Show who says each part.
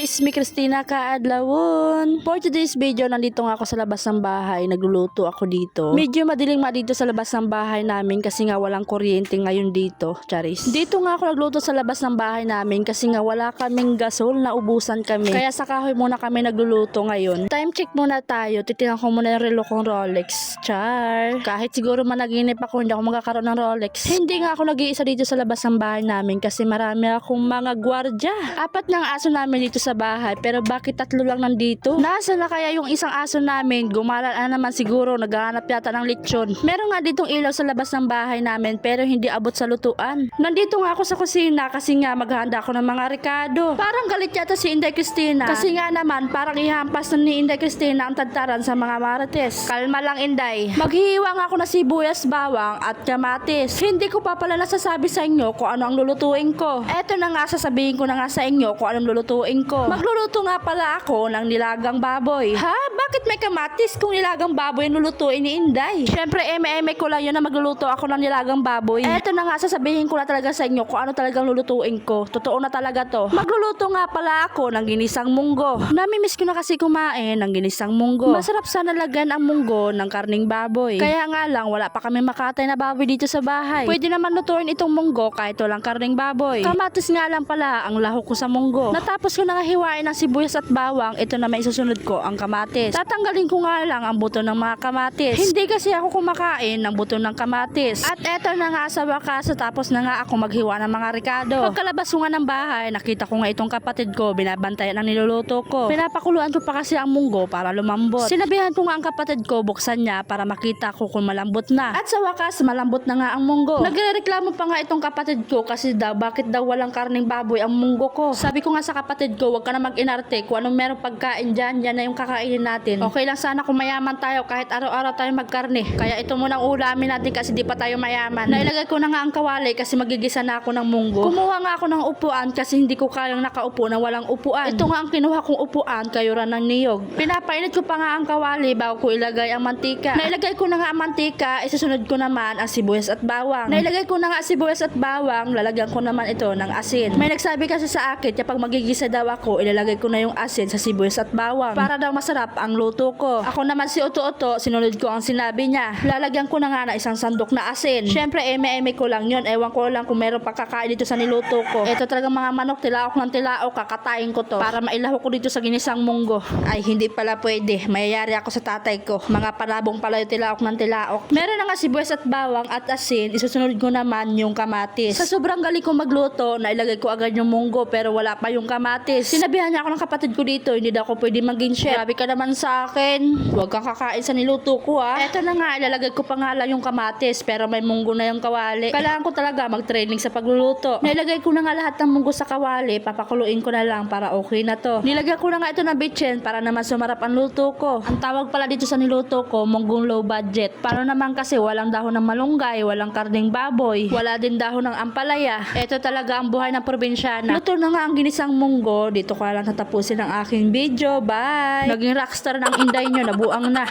Speaker 1: It's me, Christina Kaadlawon. For today's video, nandito nga ako sa labas ng bahay. Nagluluto ako dito. Medyo madiling dito sa labas ng bahay namin kasi nga walang kuryente ngayon dito. Charis. Dito nga ako nagluto sa labas ng bahay namin kasi nga wala kaming gasol, naubusan kami. Kaya sa kahoy muna kami nagluluto ngayon. Time check muna tayo. Titingnan ko muna yung relo kong Rolex. Char. Kahit siguro managinip ako, hindi ako magkakaroon ng Rolex. Hindi nga ako nag-iisa dito sa labas ng bahay namin kasi marami akong mga gwardya. Apat ng aso namin dito sa bahay, pero bakit tatlo lang nandito? Nasa na kaya yung isang aso namin? Gumala na naman siguro, naghahanap yata ng lechon. Meron nga ditong ilaw sa labas ng bahay namin, pero hindi abot sa lutuan. Nandito nga ako sa kusina kasi nga maghahanda ako ng mga rekado. Parang galit yata si Inday Cristina kasi nga naman parang ihampas na ni Inday Cristina ang tadtaran sa mga marites. Kalma lang, Inday. Maghihiwa nga ako na sibuyas, bawang at kamatis. Hindi ko pa pala nasasabi sa inyo kung ano ang lulutuin ko. Eto na nga, sasabihin ko na nga sa inyo kung anong lulutuin ko. Magluluto nga pala ako ng nilagang baboy. Ha? Bakit may kamatis kung nilagang baboy ang lulutuin ni Inday? Syempre, eme-eme ko lang yun na magluluto ako ng nilagang baboy. Eto na nga, sasabihin ko na talaga sa inyo kung ano talagang lulutuin ko. Totoo na talaga to. Magluluto nga pala ako ng ginisang munggo. Namimiss ko na kasi kumain ng ginisang munggo. Masarap sana lagyan ang munggo ng karning baboy. Kaya nga lang, wala pa kami makatay na baboy dito sa bahay. Pwede naman lutuin itong munggo kahit walang karning baboy. Kamatis nga lang pala ang lahok ko sa munggo. Natapos ko na nga hiwain ng sibuyas at bawang, ito na may isusunod ko ang kamatis. Tatanggalin ko nga lang ang buto ng mga kamatis. Hindi kasi ako kumakain ng buto ng kamatis. At eto na nga sa wakas, tapos na nga ako maghiwa ng mga rekado. Pagkalabas ko nga ng bahay, nakita ko nga itong kapatid ko, binabantayan ang niluluto ko. Pinapakuluan ko pa kasi ang munggo para lumambot. Sinabihan ko nga ang kapatid ko, buksan niya para makita ko kung malambot na. At sa wakas, malambot na nga ang munggo. Nagrereklamo pa nga itong kapatid ko kasi daw, bakit daw walang karning baboy ang munggo ko. Sabi ko nga sa kapatid ko, wag ka na mag-inarte. Kung anong merong pagkain dyan, yan na yung kakainin natin. Okay lang sana kung mayaman tayo kahit araw-araw tayo magkarne. Kaya ito munang ulamin natin kasi di pa tayo mayaman. Nailagay ko na nga ang kawali kasi magigisa na ako ng munggo. Kumuha nga ako ng upuan kasi hindi ko kayang nakaupo na walang upuan. Ito nga ang kinuha kong upuan, kayuran ng niyog. Pinapainit ko pa nga ang kawali bago ko ilagay ang mantika. Nailagay ko na nga ang mantika, isusunod ko naman ang sibuyas at bawang. Nailagay ko na nga sibuyas at bawang, lalagyan ko naman ito ng asin. May nagsabi kasi sa akin, kapag magigisa daw ako, ilalagay ko na yung asin sa sibuyas at bawang para daw masarap ang luto ko. Ako naman si Oto-Oto, sinunod ko ang sinabi niya. Lalagyan ko na nga na isang sandok na asin. Syempre, eme-eme ko lang yun. Ewan ko lang kung meron pagkakain dito sa niluto ko. Ito talagang mga manok, tilaok ng tilaok, kakatayin ko to para mailaho ko dito sa ginisang munggo. Ay, hindi pala pwede. Mayayari ako sa tatay ko. Mga palabong pala yung tilaok ng tilaok. Meron na nga sibuyas at bawang at asin. Isusunod ko naman yung kamatis. Sa sobrang galing ko magluto, nailagay ko agad yung munggo pero wala pa yung kamatis. Sinabihan niya ako ng kapatid ko dito, hindi daw ako pwede maging chef. Grabe ka naman sa akin. Huwag kang kakain sa niluto ko, ha. Eto na nga, ilalagay ko pa nga lang yung kamatis pero may munggo na yung kawali. Kailangan ko talaga mag-training sa pagluluto. Nailagay ko na nga lahat ng munggo sa kawali, papakuluin ko na lang para okay na to. Nilagyan ko na nga ito ng bitchin para naman sumarap ang luto ko. Ang tawag pala dito sa niluto ko, munggong low budget. Paano naman kasi walang dahon ng malunggay, walang karning baboy, wala din dahon ng ampalaya. Ito talaga ang buhay ng probinsyana. Luto na nga ang ginisang munggo. Dito ko lang tatapusin ang aking video. Bye! Naging rockstar ng Inday nyo, nabuang na.